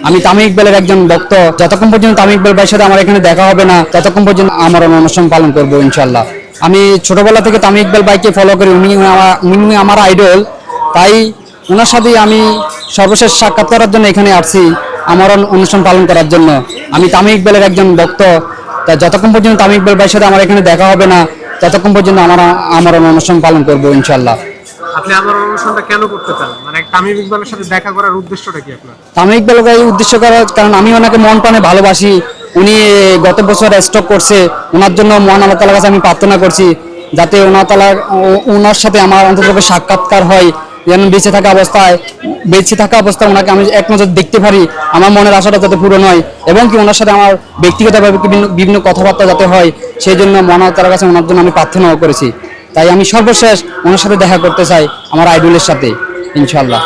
আমি তামিম ইকবালের একজন ভক্ত। যতক্ষণ পর্যন্ত তামিম ইকবাল ভাইয়ের সাথে আমার এখানে দেখা হবে না, ততক্ষণ পর্যন্ত আমার অনুষ্ঠান পালন করবো ইনশাল্লাহ। আমি ছোটবেলা থেকে তামিম ইকবাল ভাইকে ফলো করি, উনি আমার আইডল। তাই ওনার সাথেই আমি সর্বশেষ সাক্ষাৎ করার জন্য এখানে আসছি, আমার অনুষ্ঠান পালন করার জন্য। আমি তামিম ইকবালের একজন ভক্ত। তা যতক্ষণ পর্যন্ত তামিম ইকবাল ভাইয়ের সাথে আমার এখানে দেখা হবে না, ততক্ষণ পর্যন্ত আমার অনুষ্ঠান পালন করবো ইনশাল্লাহ। আপনি আমার অনুষ্ঠানটা কেন করতে চান, মানে তামিম ইকবালের সাথে দেখা করার উদ্দেশ্যটা কি আপনার? তামিম ইকবাল ভাই উদ্দেশ্য করার কারণ আমি ওনাকে মন প্রাণে ভালোবাসি। উনি গত বছর স্ট্রোক করছে, ওনার জন্য মহান আল্লাহ তাআলার কাছে আমি প্রার্থনা করছি যাতে ওনার সাথে আমার অন্তত সাক্ষাৎকার হয়, যেন বেঁচে থাকা অবস্থায় ওনাকে আমি এক নজর দেখতে পারি, আমার মনের আশাটা যাতে পূরণ হয়, এবং কি ওনার সাথে আমার ব্যক্তিগতভাবে বিভিন্ন কথাবার্তা যাতে হয়, সেই জন্য মহান আল্লাহ তাআলার কাছে ওনার জন্য আমি প্রার্থনাও করেছি। তাই আমি সর্বশেষ ওনার সাথে দেখা করতে চাই, আমার আইডলের সাথে ইনশাআল্লাহ।